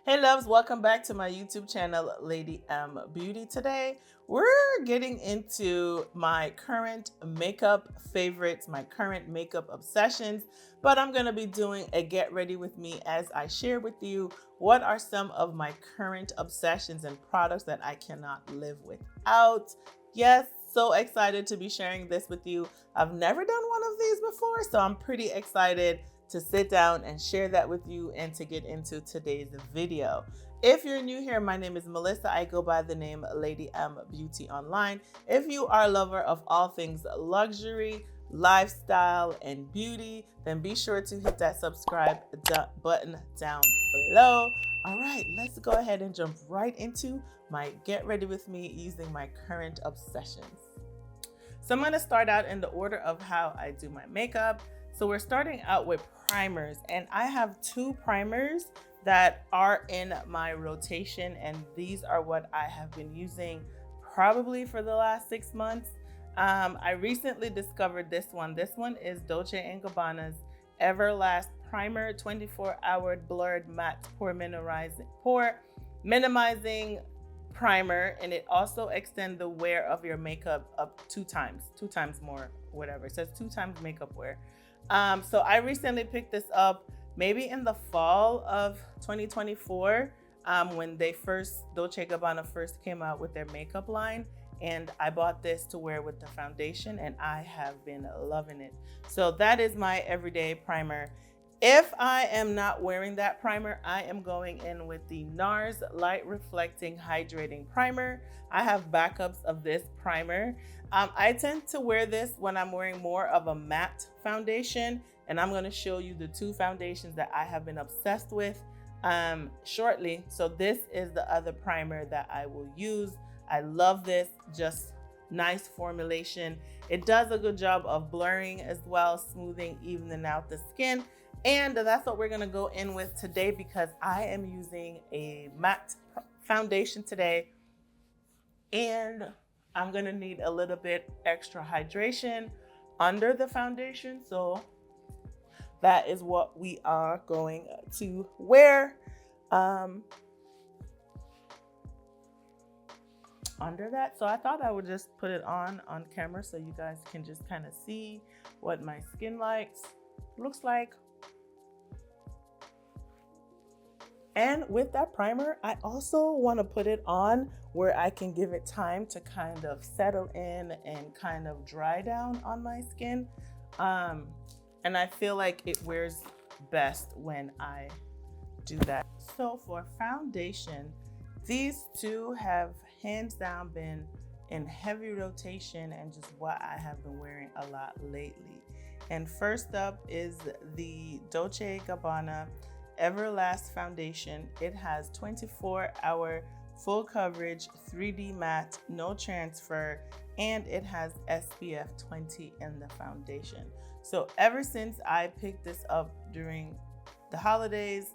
Hey loves, welcome back to my YouTube channel, Lady M Beauty. Today, we're getting into my current makeup favorites, my current makeup obsessions, but I'm gonna be doing a get ready with me as I share with you what are some of my current obsessions and products that I cannot live without. Yes, so excited to be sharing this with you. I've never done one of these before, so I'm pretty excited to sit down and share that with you and to get into today's video. If you're new here, my name is Melissa. I go by the name Lady M Beauty online. If you are a lover of all things luxury, lifestyle, and beauty, then be sure to hit that subscribe button down below. All right, let's go ahead and jump right into my get ready with me using my current obsessions. So I'm going to start out in the order of how I do my makeup. So we're starting out with primers, and I have two primers that are in my rotation, and these are what I have been using probably for the last 6 months. I recently discovered this one. This one is Dolce & Gabbana's Everlast Primer 24-Hour Blurred Matte Pore Minimizing Primer, and it also extends the wear of your makeup up two times more, whatever. It says 2 times makeup wear. So I recently picked this up maybe in the fall of 2024 when Dolce & Gabbana first came out with their makeup line, and I bought this to wear with the foundation, and I have been loving it. So that is my everyday primer. If I am not wearing that primer, I am going in with the NARS Light Reflecting Hydrating Primer. I have backups of this primer. I tend to wear this when I'm wearing more of a matte foundation, and I'm going to show you the 2 foundations that I have been obsessed with shortly. So this is the other primer that I will use. I love this, just nice formulation. It does a good job of blurring as well, smoothing, evening out the skin. And that's what we're gonna go in with today because I am using a matte foundation today, and I'm gonna need a little bit extra hydration under the foundation. So that is what we are going to wear under that. So I thought I would just put it on camera so you guys can just kind of see what my skin looks like. And with that primer, I also want to put it on where I can give it time to kind of settle in and kind of dry down on my skin. And I feel like it wears best when I do that. So for foundation, these 2 have hands down been in heavy rotation and just what I have been wearing a lot lately. And first up is the Dolce & Gabbana Everlast Foundation. It has 24-hour full coverage, 3D matte, no transfer, and it has SPF 20 in the foundation. So ever since I picked this up during the holidays,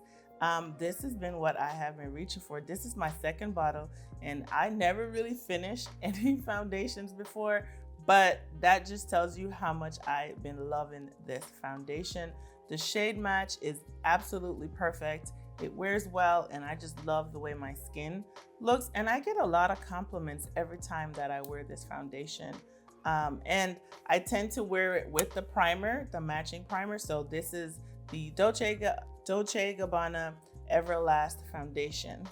this has been what I have been reaching for. This is my 2nd bottle, and I never really finished any foundations before, but that just tells you how much I've been loving this foundation. The shade match is absolutely perfect. It wears well, and I just love the way my skin looks. And I get a lot of compliments every time that I wear this foundation. And I tend to wear it with the primer, the matching primer. So this is the Dolce Gabbana Everlast Foundation.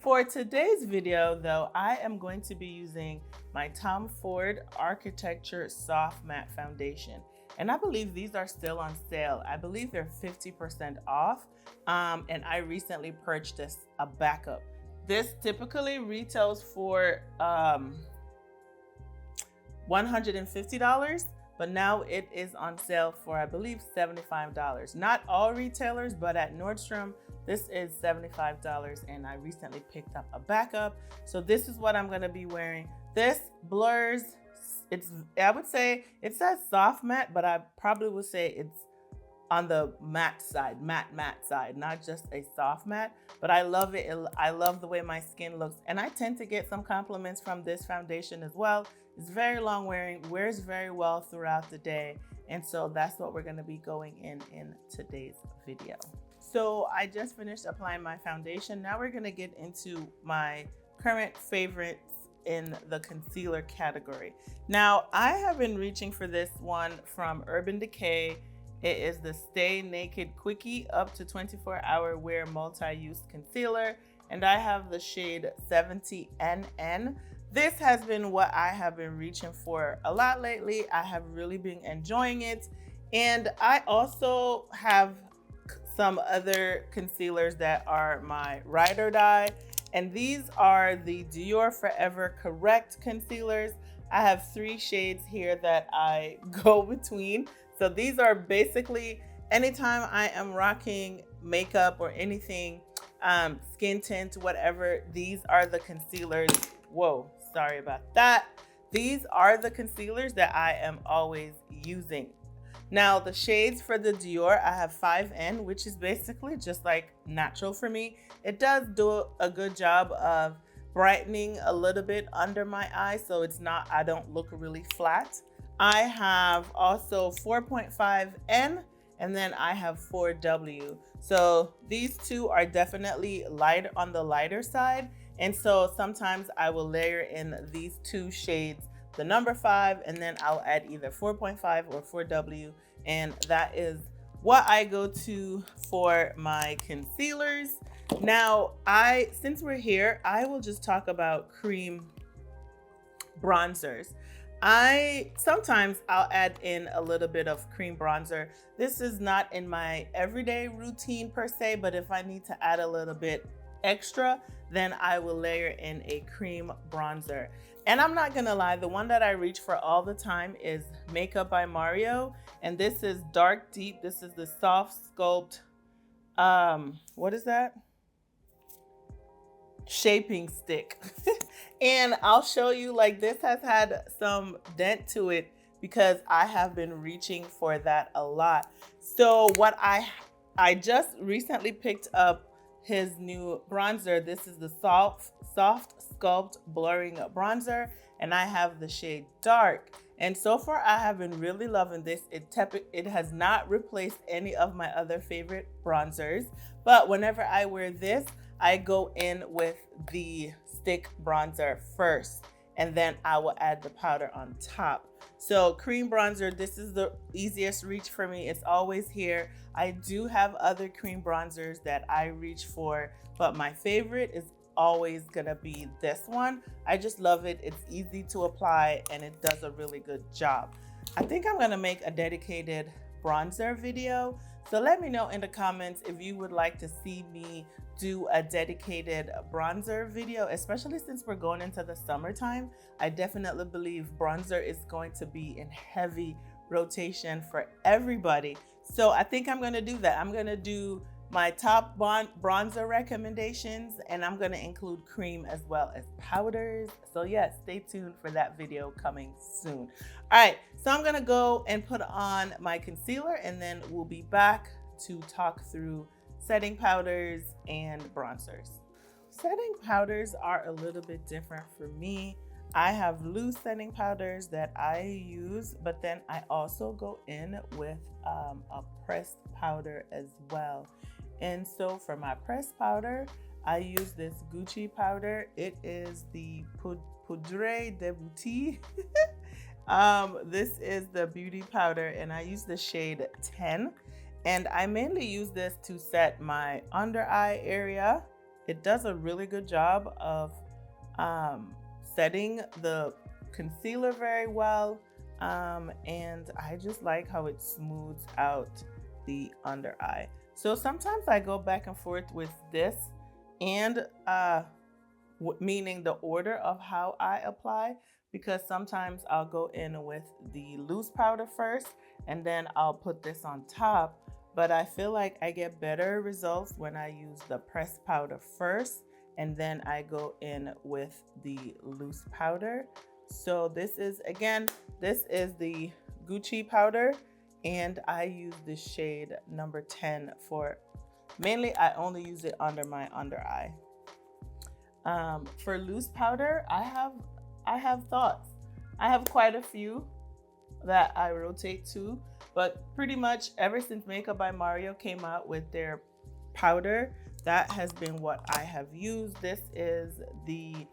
For today's video, though, I am going to be using my Tom Ford Architecture Soft Matte Foundation. And I believe these are still on sale. I believe they're 50% off. And I recently purchased a backup. This typically retails for $150, but now it is on sale for, I believe, $75. Not all retailers, but at Nordstrom, this is $75, and I recently picked up a backup. So this is what I'm gonna be wearing. This blurs. I would say it says soft matte, but I probably would say it's on the matte side, matte side, not just a soft matte. But I love it. I love the way my skin looks, and I tend to get some compliments from this foundation as well. It's very long wearing, wears very well throughout the day, and so that's what we're going to be going in today's video. So I just finished applying my foundation. Now we're gonna get into my current favorites in the concealer category. Now I have been reaching for this one from Urban Decay. It is the Stay Naked Quickie Up to 24-Hour Wear Multi-Use Concealer, and I have the shade 70NN. This has been what I have been reaching for a lot lately. I have really been enjoying it. And I also have some other concealers that are my ride or die. And these are the Dior Forever Correct concealers. I have 3 shades here that I go between. So these are basically anytime I am rocking makeup or anything, skin tint, whatever, these are the concealers. Whoa, sorry about that. These are the concealers that I am always using. Now the shades for the Dior, I have 5N, which is basically just like natural for me. It does do a good job of brightening a little bit under my eye, so it's not, I don't look really flat. I have also 4.5N, and then I have 4W. So these two are definitely light on the lighter side. And so sometimes I will layer in these 2 shades, the number 5, and then I'll add either 4.5 or 4W. And that is what I go to for my concealers. Now, since we're here, I will just talk about cream bronzers. Sometimes I'll add in a little bit of cream bronzer. This is not in my everyday routine per se, but if I need to add a little bit extra, then I will layer in a cream bronzer. And I'm not gonna lie, the one that I reach for all the time is Makeup by Mario. And this is Dark Deep. This is the Soft Sculpt, what is that? Shaping stick. And I'll show you, like, this has had some dent to it because I have been reaching for that a lot. So what I just recently picked up his new bronzer. This is the Soft Sculpt Blurring Bronzer, and I have the shade Dark. And so far I have been really loving this. It has not replaced any of my other favorite bronzers, but whenever I wear this, I go in with the stick bronzer first, and then I will add the powder on top. So cream bronzer, this is the easiest reach for me. It's always here. I do have other cream bronzers that I reach for, but my favorite is always gonna be this one. I just love it. It's easy to apply and it does a really good job. I think I'm gonna make a dedicated bronzer video. So let me know in the comments if you would like to see me do a dedicated bronzer video, especially since we're going into the summertime. I definitely believe bronzer is going to be in heavy rotation for everybody. So I think I'm gonna do that. I'm gonna do my top bronzer recommendations, and I'm gonna include cream as well as powders. So yeah, stay tuned for that video coming soon. All right, so I'm gonna go and put on my concealer, and then we'll be back to talk through setting powders and bronzers. Setting powders are a little bit different for me. I have loose setting powders that I use, but then I also go in with a pressed powder as well. And so for my pressed powder, I use this Gucci powder. It is the Poudre de Beauty. This is the beauty powder, and I use the shade 10. And I mainly use this to set my under eye area. It does a really good job of setting the concealer very well. And I just like how it smooths out the under eye. So sometimes I go back and forth with this and meaning the order of how I apply, because sometimes I'll go in with the loose powder first and then I'll put this on top. But I feel like I get better results when I use the pressed powder first and then I go in with the loose powder. So this is the Gucci powder, and I use the shade number 10 for, mainly I only use it under my under eye. For loose powder, I have thoughts. I have quite a few that I rotate to, but pretty much ever since Makeup by Mario came out with their powder, that has been what I have used. This is the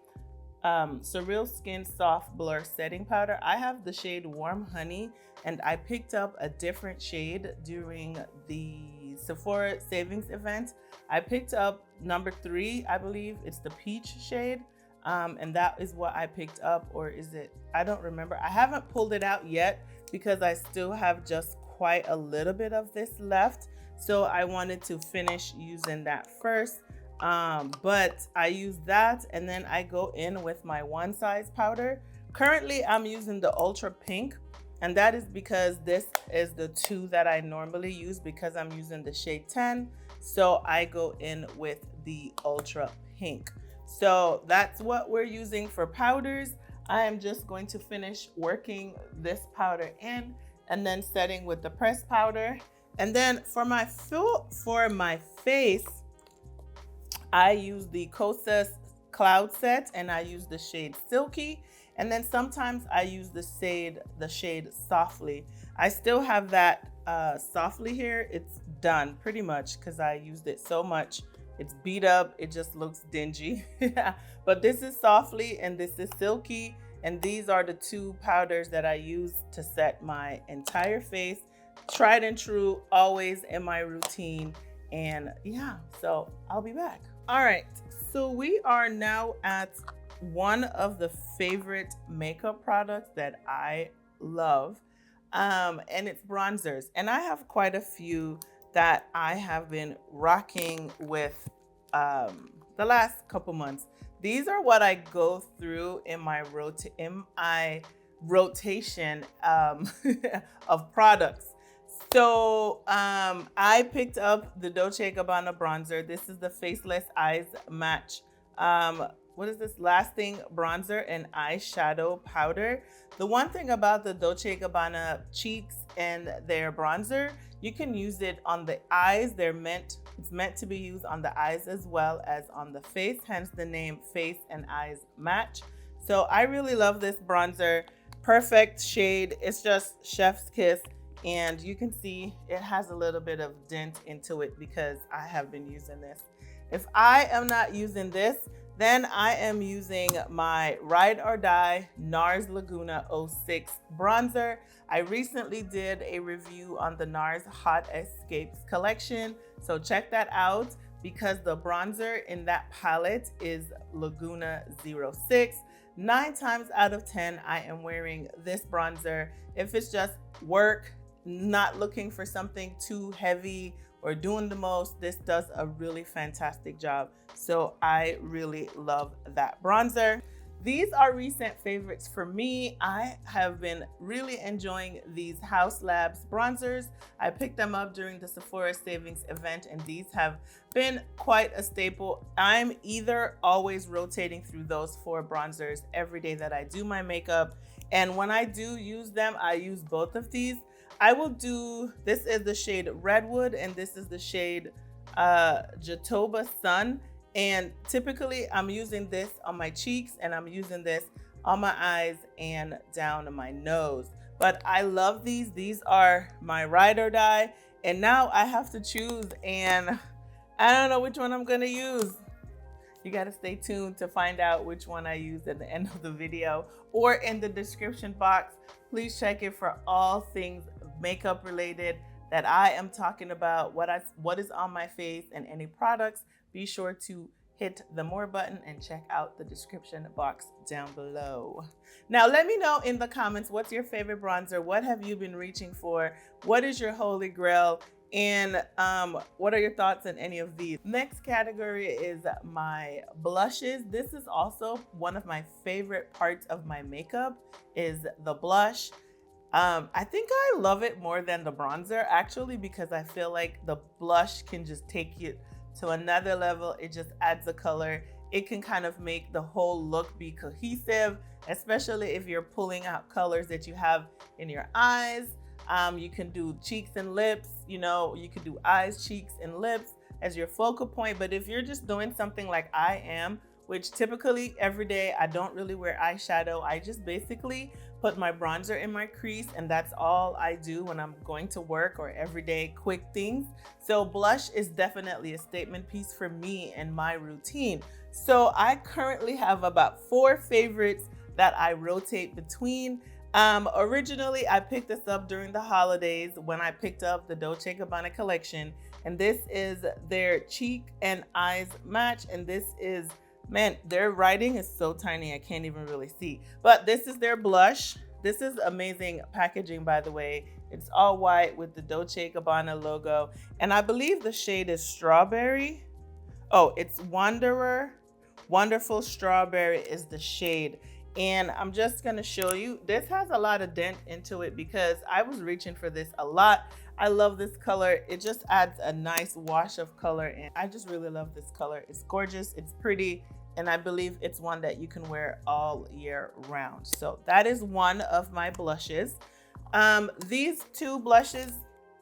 Surreal Skin Soft Blur Setting Powder. I have the shade Warm Honey, and I picked up a different shade during the Sephora savings event. I picked up number 3, I believe it's the peach shade, and that is what I picked up, or is it, I don't remember. I haven't pulled it out yet because I still have just quite a little bit of this left, so I wanted to finish using that first. But I use that, and then I go in with my one size powder. Currently I'm using the Ultra Pink, and that is because this is the 2 that I normally use because I'm using the shade 10. So I go in with the Ultra Pink. So that's what we're using for powders. I am just going to finish working this powder in and then setting with the pressed powder. And then for my face, I use the Kosas Cloud Set, and I use the shade Silky. And then sometimes I use the shade Softly. I still have that Softly here. It's done pretty much because I used it so much. It's beat up. It just looks dingy. But this is Softly and this is Silky. And these are the 2 powders that I use to set my entire face. Tried and true, always in my routine. And yeah, so I'll be back. All right, so we are now at one of the favorite makeup products that I love, and it's bronzers. And I have quite a few that I have been rocking with the last couple months. These are what I go through in my rotation of products. So I picked up the Dolce & Gabbana bronzer. This is the Faceless Eyes Match. What is this? Lasting Bronzer and Eyeshadow Powder. The one thing about the Dolce & Gabbana cheeks and their bronzer, you can use it on the eyes. It's meant to be used on the eyes as well as on the face, hence the name Face and Eyes Match. So I really love this bronzer. Perfect shade. It's just chef's kiss. And you can see it has a little bit of dent into it because I have been using this. If I am not using this, then I am using my Ride or Die NARS Laguna 06 bronzer. I recently did a review on the NARS Hot Escapes collection, so check that out because the bronzer in that palette is Laguna 06. 9 times out of 10, I am wearing this bronzer. If it's just work, not looking for something too heavy or doing the most, this does a really fantastic job. So I really love that bronzer. These are recent favorites for me. I have been really enjoying these Haus Labs bronzers. I picked them up during the Sephora savings event, and these have been quite a staple. I'm either always rotating through those 4 bronzers every day that I do my makeup. And when I do use them, I use both of these. I will do, this is the shade Redwood and this is the shade Jatoba Sun. And typically I'm using this on my cheeks and I'm using this on my eyes and down my nose. But I love these. These are my Ride or Die. And now I have to choose and I don't know which one I'm gonna use. You gotta stay tuned to find out which one I use at the end of the video or in the description box. Please check it for all things makeup related that I am talking about, what is on my face and any products. Be sure to hit the more button and check out the description box down below. Now let me know in the comments, what's your favorite bronzer? What have you been reaching for? What is your holy grail? And what are your thoughts on any of these? Next category is my blushes. This is also one of my favorite parts of my makeup is the blush. I think I love it more than the bronzer actually, because I feel like the blush can just take you to another level. It just adds a color. It can kind of make the whole look be cohesive, especially if you're pulling out colors that you have in your eyes. You can do cheeks and lips, you can do eyes, cheeks, and lips as your focal point. But if you're just doing something like I am, which typically every day I don't really wear eyeshadow. I just basically put my bronzer in my crease, and that's all I do when I'm going to work or everyday quick things. So blush is definitely a statement piece for me and my routine. So I currently have about 4 favorites that I rotate between. Originally, I picked this up during the holidays when I picked up the Dolce & Gabbana collection, and this is their cheek and eyes match, and this is, man, their writing is so tiny I can't even really see, but this is their blush. This is amazing packaging, by the way. It's all white with the Dolce & Gabbana logo, and I believe the shade is Strawberry. Oh, it's Wanderer. Wonderful Strawberry is the shade. And I'm just gonna show you, this has a lot of dent into it because I was reaching for this a lot. I love this color. It just adds a nice wash of color, and I just really love this color. It's gorgeous, it's pretty, and I believe it's one that you can wear all year round. So that is one of my blushes. These 2 blushes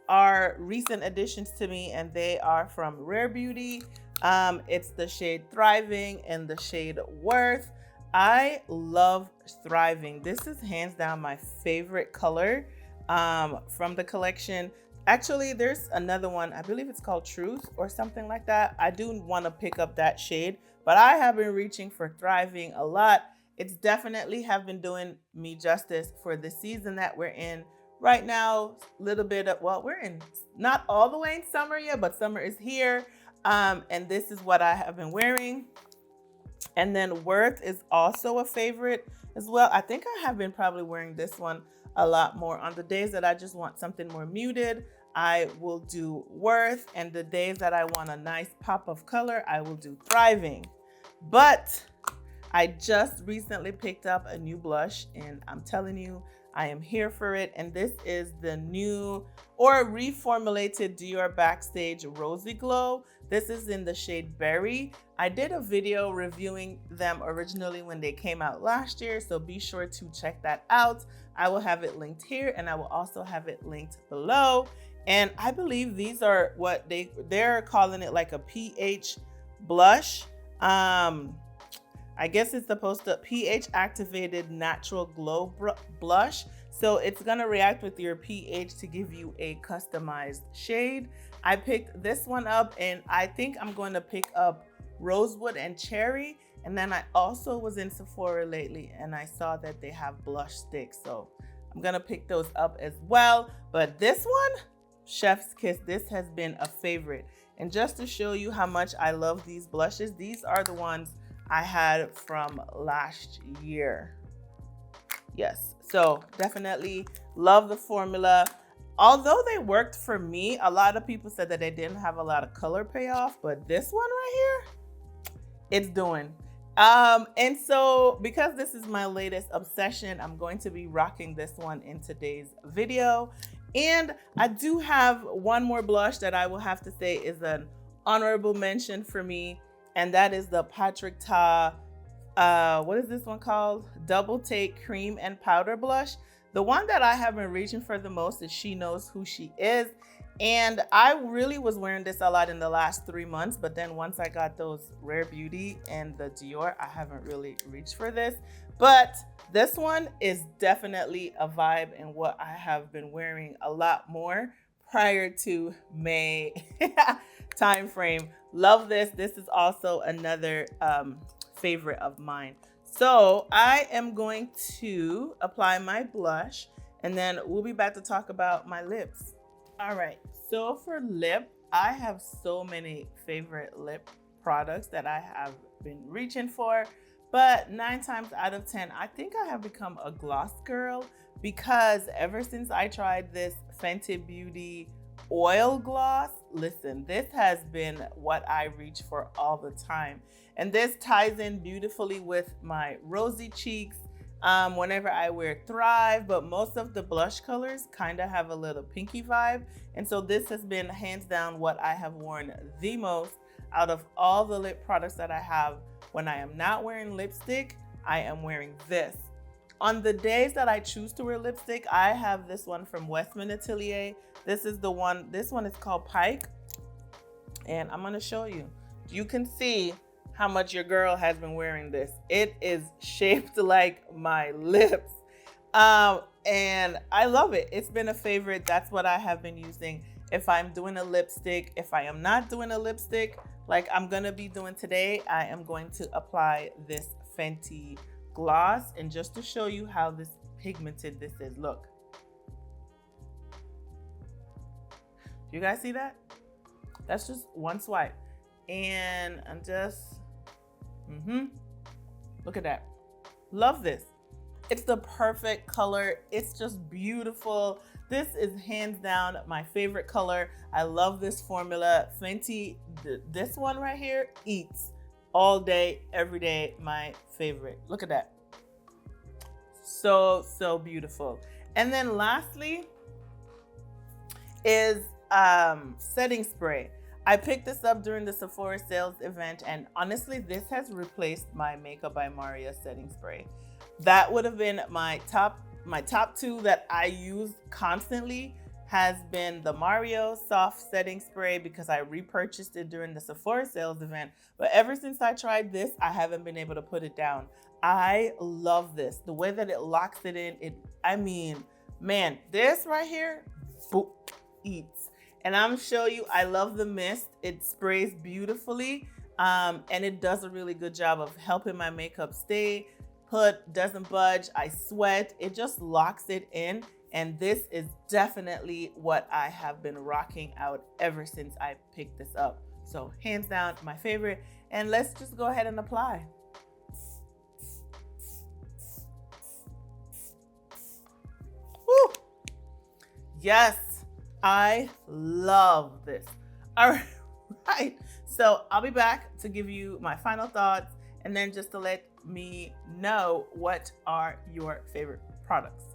are recent additions to me, and they are from Rare Beauty. It's the shade Thriving and the shade Worth. I love Thriving. This is hands down my favorite color from the collection. Actually, there's another one. I believe it's called Truth or something like that. I do want to pick up that shade, but I have been reaching for Thriving a lot. It's definitely have been doing me justice for the season that we're in right now. A little bit of, well, we're in not all the way in summer yet, but summer is here. And this is what I have been wearing. And then Worth is also a favorite as well. I think I have been probably wearing this one a lot more. On the days that I just want something more muted, I will do Worth. And the days that I want a nice pop of color, I will do Thriving. But I just recently picked up a new blush, and I'm telling you, I am here for it. And this is the new or reformulated Dior Backstage Rosy Glow. This is in the shade Berry. I did a video reviewing them originally when they came out last year, so be sure to check that out. I will have it linked here, and I will also have it linked below. And I believe these are what they're calling it, like a pH blush. I guess it's supposed to pH activated natural glow blush. So it's gonna react with your pH to give you a customized shade. I picked this one up, and I think I'm going to pick up Rosewood and Cherry. And then I also was in Sephora lately, and I saw that they have blush sticks. So I'm gonna pick those up as well. But this one, Chef's Kiss, this has been a favorite. And just to show you how much I love these blushes, these are the ones I had from last year. Yes, so definitely love the formula. Although they worked for me, a lot of people said that they didn't have a lot of color payoff, but this one right here, it's doing. And so because this is my latest obsession, I'm going to be rocking this one in today's video. And I do have one more blush that I will have to say is an honorable mention for me, and that is the Patrick Ta, what is this one called? Double Take Cream and Powder Blush. The one that I have been reaching for the most is She Knows Who She Is. And I really was wearing this a lot in the last 3 months, but then once I got those Rare Beauty and the Dior, I haven't really reached for this. But this one is definitely a vibe and what I have been wearing a lot more prior to May time frame. Love this. This is also another favorite of mine. So I am going to apply my blush, and then we'll be back to talk about my lips. All right, so for lip, I have so many favorite lip products that I have been reaching for, but 9 times out of 10, I think I have become a gloss girl, because ever since I tried this Fenty Beauty oil gloss, listen, this has been what I reach for all the time. And this ties in beautifully with my rosy cheeks whenever I wear Thrive, but most of the blush colors kind of have a little pinky vibe. And so this has been hands down what I have worn the most out of all the lip products that I have. When I am not wearing lipstick, I am wearing this. On the days that I choose to wear lipstick, I have this one from Westman Atelier. This is the one, this one is called Pike. And I'm gonna show you. You can see how much your girl has been wearing this. It is shaped like my lips. And I love it. It's been a favorite. That's what I have been using. If I'm doing a lipstick, if I am not doing a lipstick, like I'm gonna be doing today, I am going to apply this Fenty gloss. And just to show you how this pigmented this is, look. You guys see that? That's just one swipe. And I'm just, look at that. Love this. It's the perfect color. It's just beautiful. This is hands down my favorite color. I love this formula. Fenty, this one right here, eats all day, every day, my favorite. Look at that. So, so beautiful. And then lastly is setting spray. I picked this up during the Sephora sales event, and honestly, this has replaced my Makeup by Maria setting spray. That would have been my top two that I use constantly has been the Mario soft setting spray, because I repurchased it during the Sephora sales event. But ever since I tried this, I haven't been able to put it down. I love this. The way that it locks it in, I mean, man, this right here, boop, eats. And I'm showing you, I love the mist. It sprays beautifully, and it does a really good job of helping my makeup stay put, doesn't budge. I sweat. It just locks it in. And this is definitely what I have been rocking out ever since I picked this up. So hands down, my favorite. And let's just go ahead and apply. Woo! Yes. I love this. All right, so I'll be back to give you my final thoughts, and then just to let me know what are your favorite products.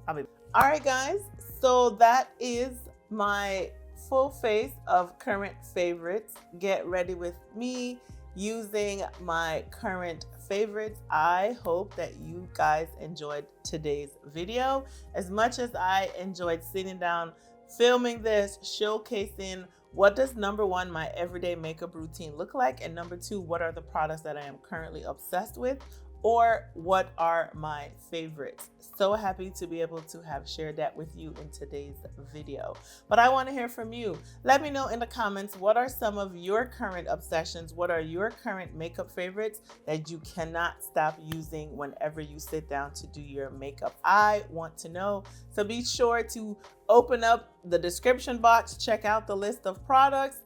All right, guys, so that is my full face of current favorites. Get ready with me using my current favorites. I hope that you guys enjoyed today's video as much as I enjoyed sitting down filming this, showcasing what does number one, my everyday makeup routine look like, and number two, what are the products that I am currently obsessed with, or what are my favorites. So happy to be able to have shared that with you in today's video. But I want to hear from you. Let me know in the comments, what are some of your current obsessions? What are your current makeup favorites that you cannot stop using whenever you sit down to do your makeup? I want to know. So be sure to open up the description box, check out the list of products,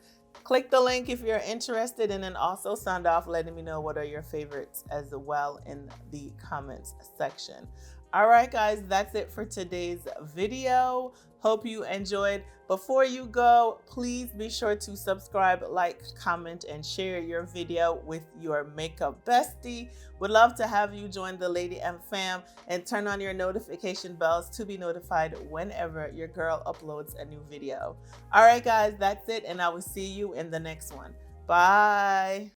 click the link if you're interested, and then also sound off letting me know what are your favorites as well in the comments section. All right, guys, that's it for today's video. Hope you enjoyed. Before you go, please be sure to subscribe, like, comment, and share your video with your makeup bestie. Would love to have you join the Lady M fam and turn on your notification bells to be notified whenever your girl uploads a new video. All right, guys, that's it, and I will see you in the next one. Bye.